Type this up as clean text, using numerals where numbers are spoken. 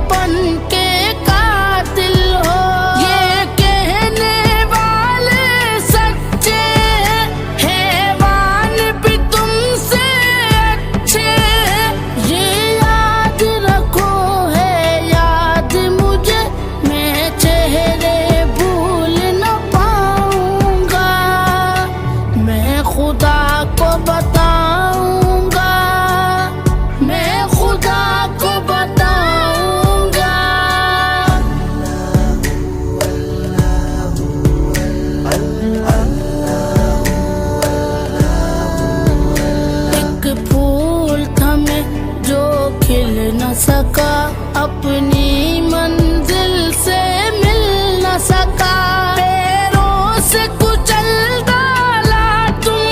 बन के कातिल हो। ये कहने वाले सच्चे, हैवान भी तुमसे अच्छे। ये याद रखो है याद मुझे, मैं चेहरे भूल न पाऊंगा। मैं खुदा को बताऊंगा, मैं खुदा को बताऊंगा। एक फूल था मैं जो खिल न सका, अपनी